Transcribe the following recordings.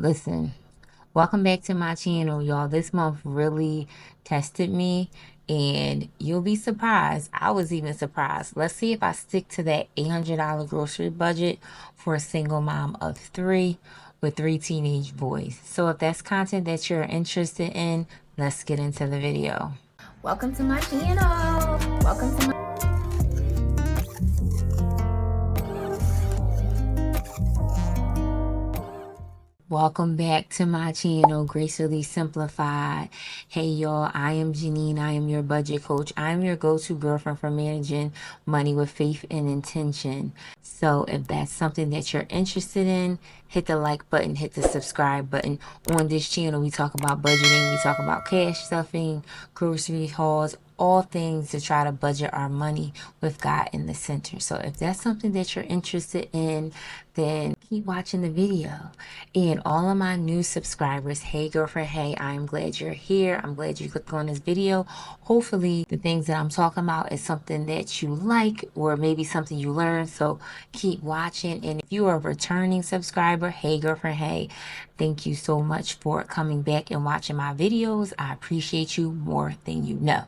Listen, welcome back to my channel, y'all. This month really tested me, and you'll be surprised. I was even surprised. Let's see if I stick to that $800 grocery budget for a single mom of three with three teenage boys. So if that's content that you're interested in, let's get into the video. Welcome to my channel. Welcome to my Welcome back to my channel, Gracefully Simplified. Hey y'all, I am Janine. I am your budget coach. I am your go-to girlfriend for managing money with faith and intention. So if that's something that you're interested in, hit the like button, hit the subscribe button. On this channel, we talk about budgeting, we talk about cash stuffing, grocery hauls, all things to try to budget our money with God in the center. So if that's something that you're interested in, then keep watching the video. And all of my new subscribers, hey girlfriend, hey, I'm glad you're here. I'm glad you clicked on this video. Hopefully the things that I'm talking about is something that you like, or maybe something you learned. So keep watching. And if you are a returning subscriber, hey girlfriend, hey, thank you so much for coming back and watching my videos. I appreciate you more than you know.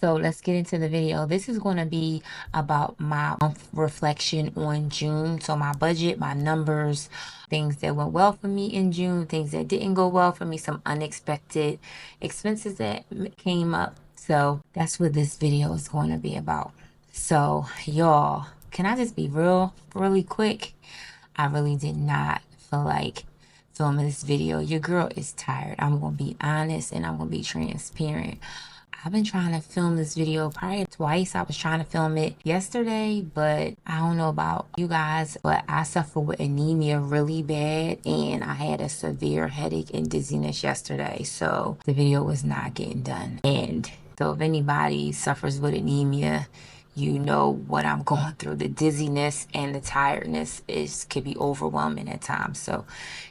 So let's get into the video. This is going to be about my month reflection on June. So my budget, my numbers, things that went well for me in June, things that didn't go well for me, some unexpected expenses that came up. So that's what this video is going to be about. So y'all, can I just be really quick? I really did not feel like filming this video. Your girl is tired. I'm going to be honest and I'm going to be transparent. I've been trying to film this video probably twice. I was trying to film it yesterday, but I don't know about you guys, but I suffer with anemia really bad, and I had a severe headache and dizziness yesterday, so the video was not getting done. And so if anybody suffers with anemia, you know what I'm going through. The dizziness and the tiredness could be overwhelming at times. So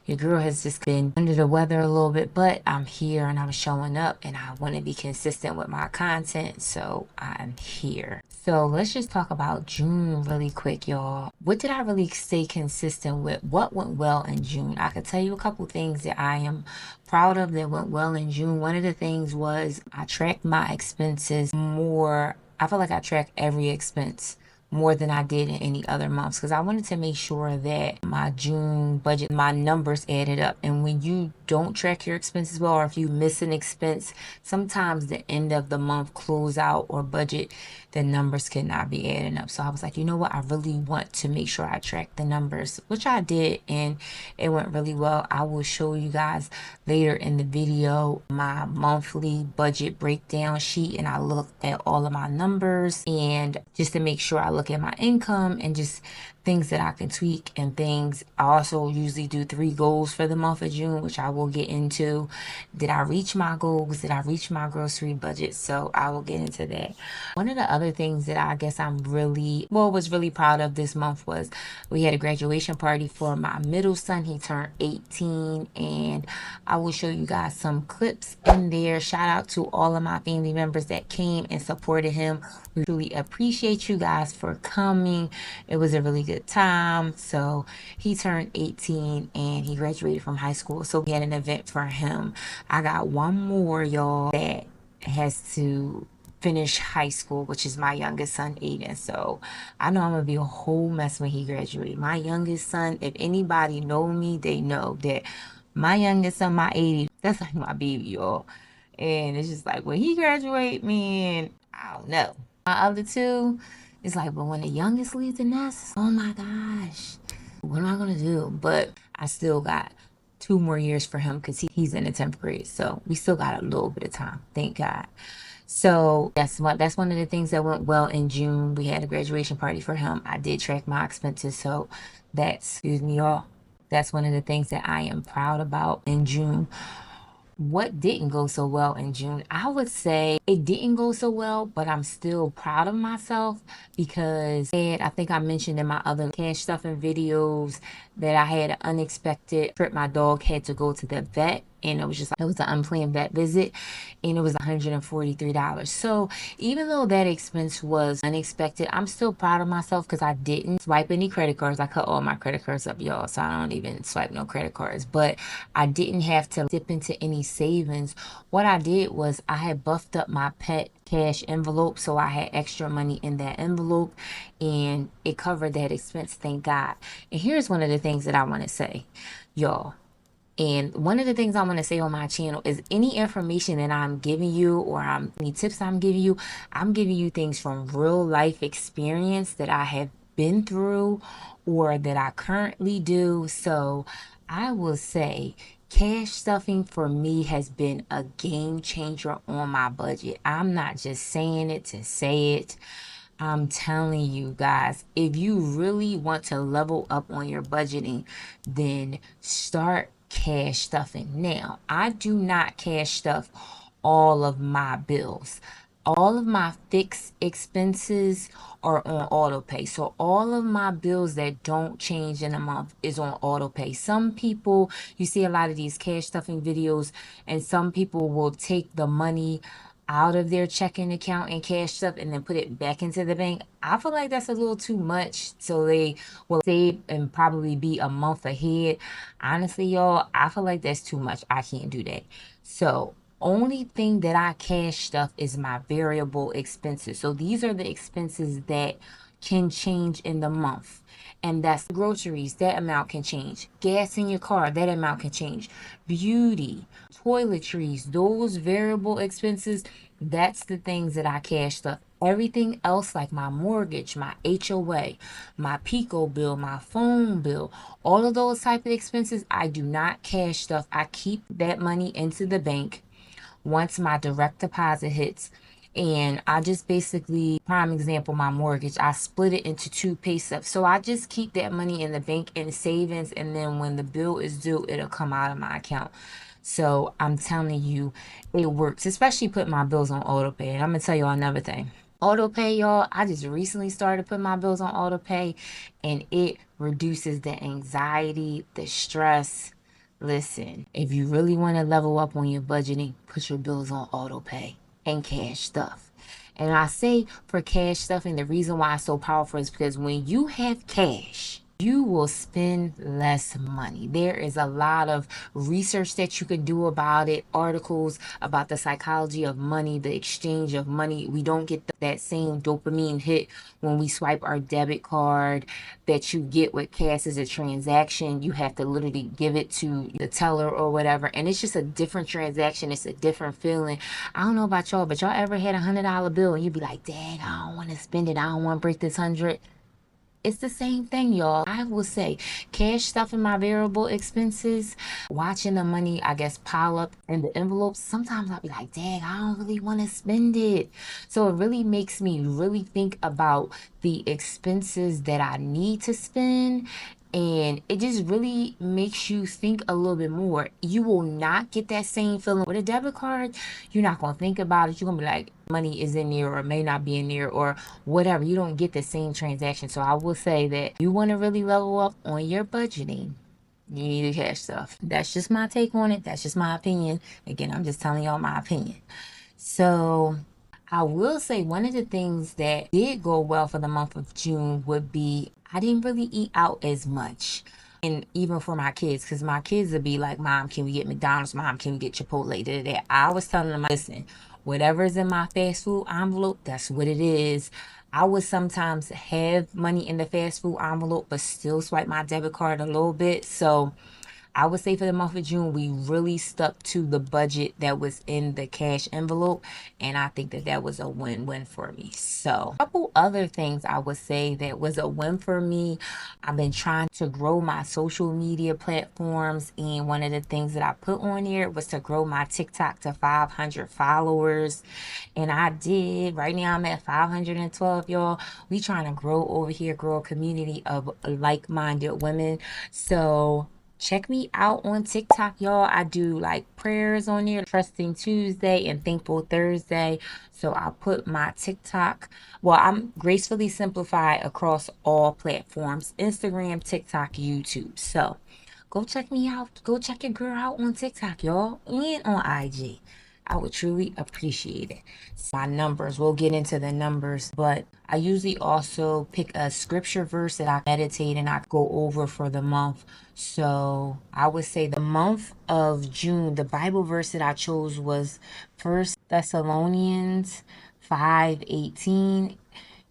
your girl has just been under the weather a little bit, but I'm here and I'm showing up, and I want to be consistent with my content, so I'm here. So let's just talk about June really quick, y'all. What did I really stay consistent with? What went well in June? I could tell you a couple things that I am proud of that went well in June. One of the things was I tracked my expenses more. I feel like I track every expense more than I did in any other months, because I wanted to make sure that my June budget, my numbers added up. And when you don't track your expenses well, or if you miss an expense, sometimes the end of the month closeout or budget, the numbers cannot be adding up. So I was like, you know what? I really want to make sure I track the numbers, which I did, and it went really well. I will show you guys later in the video my monthly budget breakdown sheet, and I looked at all of my numbers, and just to make sure I look at my income and just things that I can tweak and things. I also usually do 3 goals for the month of June, which I will get into. Did I reach my goals? Did I reach my grocery budget? So I will get into that. One of the other things that I guess I'm was really proud of this month was we had a graduation party for my middle son. He turned 18, and I will show you guys some clips in there. Shout out to all of my family members that came and supported him. We really appreciate you guys for coming. It was a really good time. So he turned 18 and he graduated from high school. So we had an event for him. I got one more, y'all, that has to finish high school, which is my youngest son, Aiden. So I know I'm gonna be a whole mess when he graduates. My youngest son, if anybody know me, they know that my youngest son, my 80, that's like my baby, y'all. And it's just like when he graduate, man, I don't know. My other two, it's like, but when the youngest leaves the nest, oh my gosh, what am I gonna do? But I still got 2 more years for him, because he's in the 10th grade. So we still got a little bit of time, thank God. So that's one of the things that went well in June. We had a graduation party for him. I did track my expenses, so that's, excuse me y'all, that's one of the things that I am proud about in June. What didn't go so well in June? I would say it didn't go so well, but I'm still proud of myself, because I think I mentioned in my other cash stuffing videos that I had an unexpected trip. My dog had to go to the vet, and it was just like, it was an unplanned vet visit, and it was $143. So even though that expense was unexpected, I'm still proud of myself because I didn't swipe any credit cards. I cut all my credit cards up, y'all, so I don't even swipe no credit cards. But I didn't have to dip into any savings. What I did was I had buffed up my pet cash envelope, so I had extra money in that envelope, and it covered that expense, thank God. And here's one of the things that I want to say, y'all. And one of the things I want to say on my channel is any information that I'm giving you, or any tips I'm giving you things from real life experience that I have been through or that I currently do. So I will say cash stuffing for me has been a game changer on my budget. I'm not just saying it to say it. I'm telling you guys, if you really want to level up on your budgeting, then start cash stuffing. Now, I do not cash stuff all of my bills. All of my fixed expenses are on auto pay. So all of my bills that don't change in a month is on auto pay. Some people, you see a lot of these cash stuffing videos, and some people will take the money out of their checking account and cash stuff and then put it back into the bank. I feel like that's a little too much. So they will save and probably be a month ahead. Honestly, y'all, I feel like that's too much. I can't do that. So only thing that I cash stuff is my variable expenses. So these are the expenses that can change in the month. And that's groceries, that amount can change. Gas in your car, that amount can change. Beauty, toiletries, those variable expenses, that's the things that I cash stuff. Everything else, like my mortgage, my HOA, my Pico bill, my phone bill, all of those type of expenses, I do not cash stuff. I keep that money into the bank once my direct deposit hits. And I just basically, prime example, my mortgage, I split it into two pay stubs. So I just keep that money in the bank in savings. And then when the bill is due, it'll come out of my account. So I'm telling you, it works, especially putting my bills on auto pay. And I'm going to tell you another thing. Auto pay, y'all, I just recently started putting my bills on auto pay, and it reduces the anxiety, the stress. Listen, if you really want to level up on your budgeting, put your bills on auto pay and cash stuff. And I say for cash stuffing, the reason why it's so powerful is because when you have cash, you will spend less money. There is a lot of research that you can do about it, articles about the psychology of money, the exchange of money. We don't get that same dopamine hit when we swipe our debit card that you get with cash as a transaction. You have to literally give it to the teller or whatever, and it's just a different transaction. It's a different feeling. I don't know about y'all, but y'all ever had $100 bill and you'd be like, dang, I don't want to spend it, I don't want to break this 100. It's the same thing, y'all. I will say cash stuff in my variable expenses, watching the money, I guess, pile up in the envelopes. Sometimes I'll be like, dang, I don't really want to spend it. So it really makes me really think about the expenses that I need to spend. And it just really makes you think a little bit more. You will not get that same feeling with a debit card. You're not going to think about it. You're going to be like, money is in there or may not be in there or whatever. You don't get the same transaction. So I will say that you want to really level up on your budgeting, you need to cash stuff. That's just my take on it. That's just my opinion. Again, I'm just telling y'all my opinion. So I will say one of the things that did go well for the month of June would be I didn't really eat out as much. And even for my kids, because my kids would be like, Mom, can we get McDonald's? Mom, can we get Chipotle? I was telling them, listen, whatever's in my fast food envelope, that's what it is. I would sometimes have money in the fast food envelope, but still swipe my debit card a little bit. So I would say for the month of June, we really stuck to the budget that was in the cash envelope. And I think that that was a win-win for me. So a couple other things I would say that was a win for me. I've been trying to grow my social media platforms. And one of the things that I put on there was to grow my TikTok to 500 followers. And I did. Right now I'm at 512, y'all. We trying to grow over here, grow a community of like-minded women. So check me out on TikTok, y'all. I do like prayers on there, Trusting Tuesday and Thankful Thursday. So I'll put my TikTok. Well, I'm Gracefully Simplified across all platforms: Instagram, TikTok, YouTube. So Go check me out. Go check your girl out on TikTok, y'all, and on IG. I would truly appreciate it. My numbers, we'll get into the numbers, but I usually also pick a scripture verse that I meditate and I go over for the month. So I would say the month of June, the Bible verse that I chose was First Thessalonians 5:18.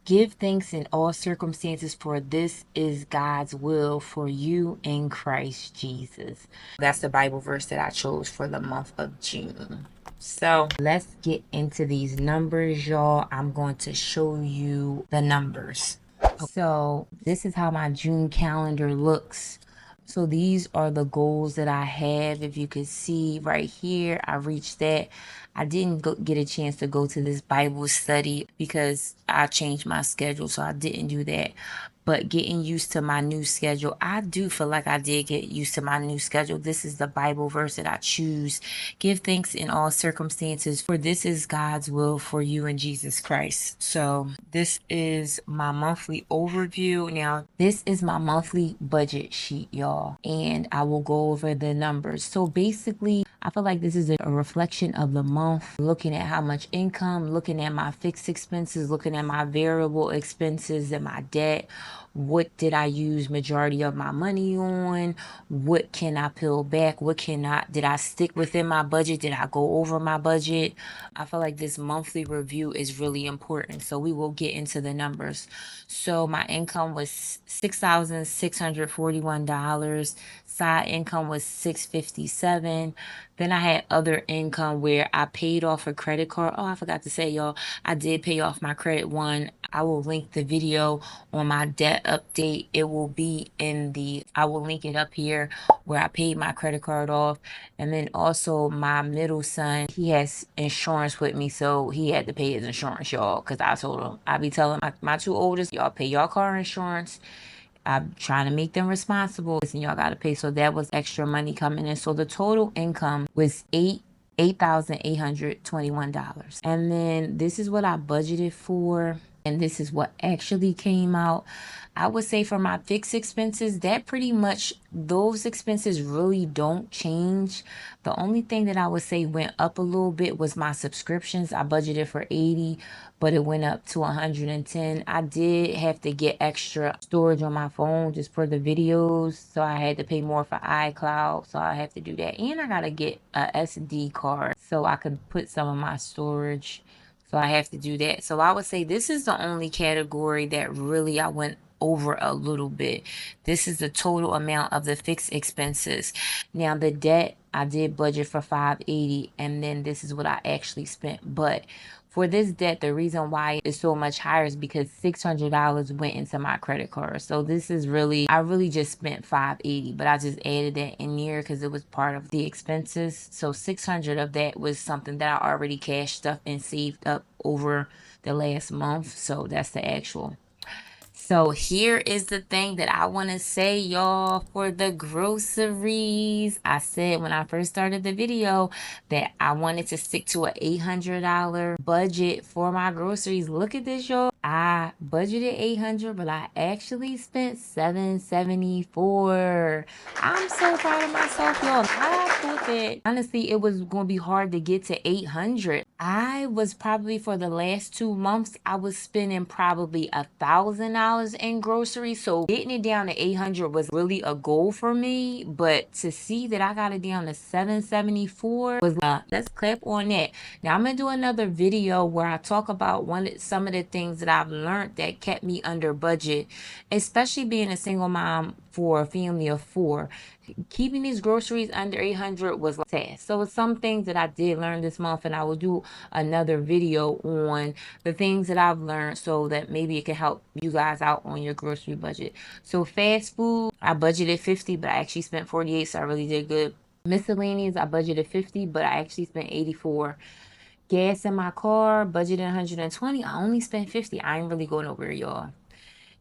Give thanks in all circumstances, for this is God's will for you in Christ Jesus. That's the Bible verse that I chose for the month of June. So let's get into these numbers, y'all. I'm going to show you the numbers. So this is how my June calendar looks. So these are the goals that I have. If you could see right here, I reached that. I didn't get a chance to go to this Bible study because I changed my schedule, so I didn't do that. But getting used to my new schedule, I do feel like I did get used to my new schedule. This is the Bible verse that I choose. Give thanks in all circumstances, for this is God's will for you in Jesus Christ. So this is my monthly overview. Now, this is my monthly budget sheet, y'all, and I will go over the numbers. So basically, I feel like this is a reflection of the month, looking at how much income, looking at my fixed expenses, looking at my variable expenses and my debt. What did I use majority of my money on? What can I peel back? What cannot? Did I stick within my budget? Did I go over my budget? I feel like this monthly review is really important. So we will get into the numbers. So my income was $6,641. Side income was $657. Then I had other income where I paid off a credit card. Oh, I forgot to say, y'all, I did pay off my credit one. I will link the video on my debt update. It will be I will link it up here where I paid my credit card off. And then also my middle son, he has insurance with me, so he had to pay his insurance, y'all, because I told him, I be telling my two oldest, y'all pay your car insurance. I'm trying to make them responsible. And y'all got to pay. So that was extra money coming in. So the total income was $8,821. And then this is what I budgeted for. And this is what actually came out. I would say for my fixed expenses, that pretty much, those expenses really don't change. The only thing that I would say went up a little bit was my subscriptions. I budgeted for 80, but it went up to 110. I did have to get extra storage on my phone just for the videos, so I had to pay more for iCloud, so I have to do that. And I gotta get a SD card so I could put some of my storage. So I have to do that. So I would say this is the only category that really I went over a little bit. This is the total amount of the fixed expenses. Now the debt, I did budget for 580, and then this is what I actually spent. But for this debt, the reason why it's so much higher is because $600 went into my credit card. So this is really, I really just spent 580, but I just added that in here because it was part of the expenses. So 600 of that was something that I already cashed up and saved up over the last month. So that's the actual. So here is the thing that I want to say, y'all, for the groceries. I said when I first started the video that I wanted to stick to an $800 budget for my groceries. Look at this, y'all. I budgeted 800, but I actually spent 774. I'm so proud of myself, y'all. I thought that honestly it was going to be hard to get to 800. I was probably, for the last 2 months, I was spending probably $1,000 in groceries. So getting it down to 800 was really a goal for me. But to see that I got it down to 774 was let's clap on that. Now I'm gonna do another video where I talk about some of the things that I've learned that kept me under budget, especially being a single mom for a family of 4. Keeping these groceries under 800 was like a task. So it's some things that I did learn this month, and I will do another video on the things that I've learned so that maybe it can help you guys out on your grocery budget. So fast food, I budgeted 50, but I actually spent 48, so I really did good. Miscellaneous, I budgeted 50, but I actually spent 84. Gas in my car, budgeted 120. I only spent 50. I ain't really going nowhere, y'all.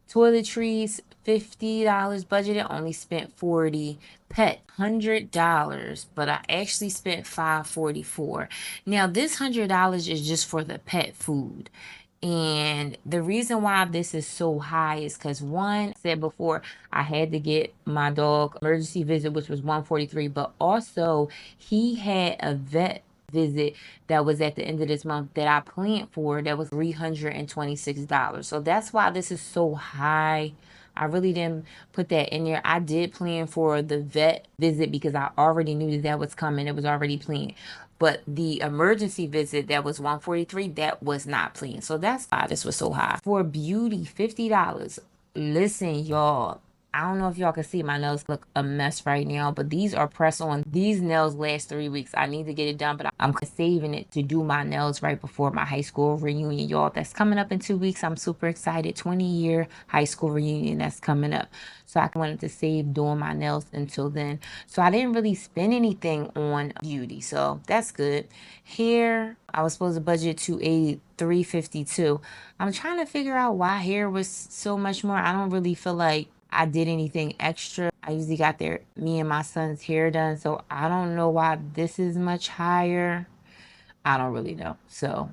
Toiletries, $50 budgeted, only spent 40. Pet, $100, but I actually spent 544. Now this $100 is just for the pet food. And the reason why this is so high is because, one, I said before, I had to get my dog emergency visit, which was 143, but also he had a vet visit that was at the end of this month that I planned for that was $326. So that's why this is so high. I really didn't put that in there. I did plan for the vet visit because I already knew that was coming. It was already planned. But the emergency visit that was 143, that was not planned. So that's why this was so high. For beauty, $50. Listen, y'all. I don't know if y'all can see my nails look a mess right now, but these are press on. These nails last 3 weeks. I need to get it done, but I'm saving it to do my nails right before my high school reunion, y'all. That's coming up in 2 weeks. I'm super excited. 20-year high school reunion that's coming up. So I wanted to save doing my nails until then. So I didn't really spend anything on beauty. So that's good. Hair, I was supposed to budget 280, 352. I'm trying to figure out why hair was so much more. I don't really feel like I did anything extra. I usually got me and my son's hair done, so I don't know why this is much higher. I don't really know. So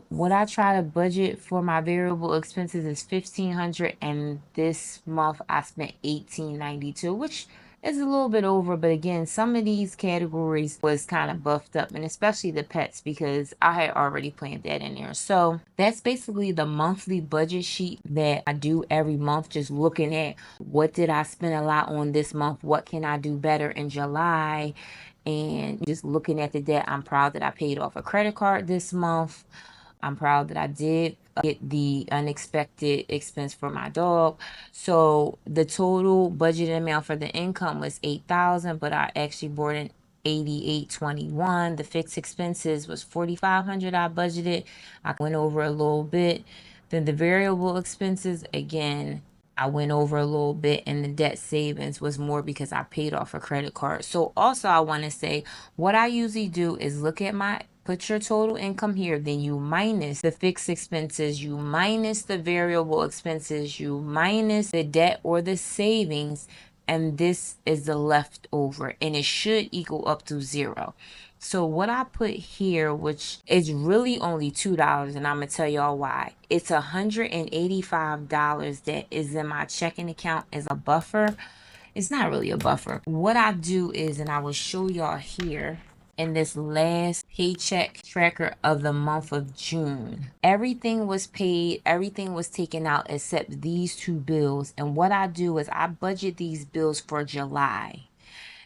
what I try to budget for my variable expenses is 1,500, and this month I spent 1,892, which is a little bit over. But again, some of these categories was kind of buffed up, and especially the pets because I had already planned that in there. So that's basically the monthly budget sheet that I do every month, just looking at what did I spend a lot on this month, what can I do better in July, and just looking at the debt. I'm proud that I paid off a credit card this month. I'm proud that I did get the unexpected expense for my dog. So the total budget amount for the income was 8,000, but I actually brought in 8821. The fixed expenses was 4,500. I budgeted. I went over a little bit. Then the variable expenses, again, I went over a little bit, and the debt savings was more because I paid off a credit card. So also I want to say what I usually do is look at put your total income here, then you minus the fixed expenses, you minus the variable expenses, you minus the debt or the savings, and this is the leftover, and it should equal up to zero. So what I put here, which is really only $2, and I'm gonna tell y'all why. It's $185 that is in my checking account as a buffer. It's not really a buffer. What I do is, and I will show y'all here in this last paycheck tracker of the month of June. Everything was paid, everything was taken out except these two bills. And what I do is I budget these bills for July.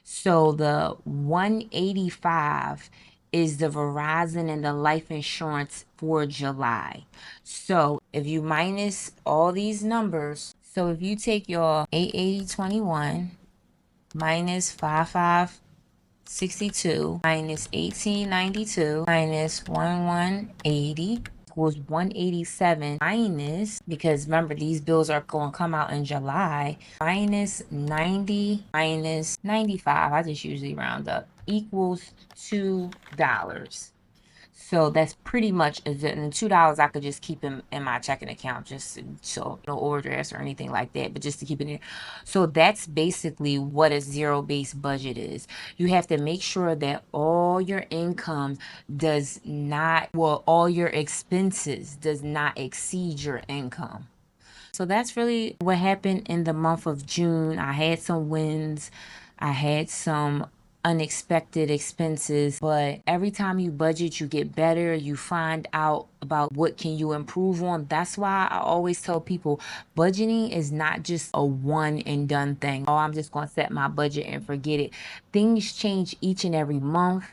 So the 185 is the Verizon and the life insurance for July. So if you minus all these numbers, so if you take your 880.21 minus 5562 minus 1892 minus 1180 equals 187 minus, because remember these bills are going to come out in July, minus 90 minus 95, I just usually round up, equals $2. So that's pretty much it. And $2 I could just keep in my checking account, just so no overdrafts or anything like that, but just to keep it in. So that's basically what a zero-based budget is. You have to make sure that all your income does not, well, all your expenses does not exceed your income. So that's really what happened in the month of June. I had some wins. I had some unexpected expenses, but every time you budget, you get better. You find out about what can you improve on. That's why I always tell people budgeting is not just a one and done thing. Oh, I'm just going to set my budget and forget it. Things change each and every month.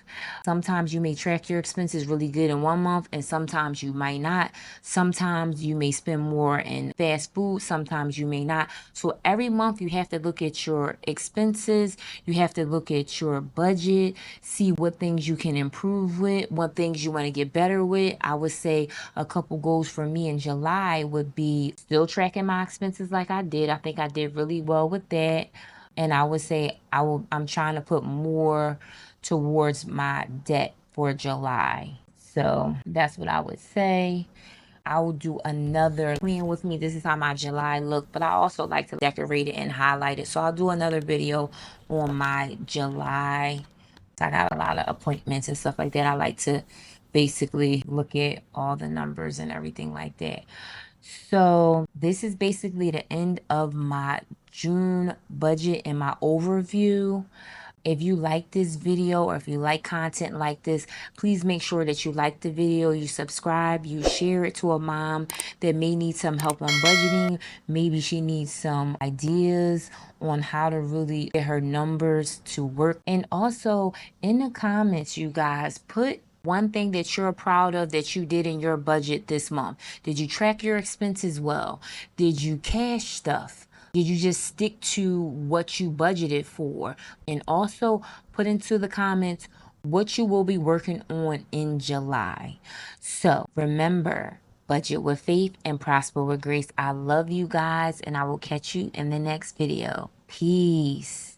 Sometimes you may track your expenses really good in one month, and sometimes you might not. Sometimes you may spend more in fast food, sometimes you may not. So every month you have to look at your expenses, you have to look at your budget, see what things you can improve with, what things you want to get better with. I would say a couple goals for me in July would be still tracking my expenses like I did. I think I did really well with that. And I would say I'm trying to put more towards my debt for July. So that's what I would say. I will do another plan with me. This is how my July look, but I also like to decorate it and highlight it. So I'll do another video on my July. I got a lot of appointments and stuff like that I like to basically look at all the numbers and everything like that. So this is basically the end of my June budget and my overview. If you like this video or if you like content like this, please make sure that you like the video, you subscribe, you share it to a mom that may need some help on budgeting. Maybe she needs some ideas on how to really get her numbers to work. And also in the comments, you guys, put one thing that you're proud of that you did in your budget this month. Did you track your expenses well? Did you cash stuff? Did you just stick to what you budgeted for? And also put into the comments what you will be working on in July. So remember, budget with faith and prosper with grace. I love you guys, and I will catch you in the next video. Peace.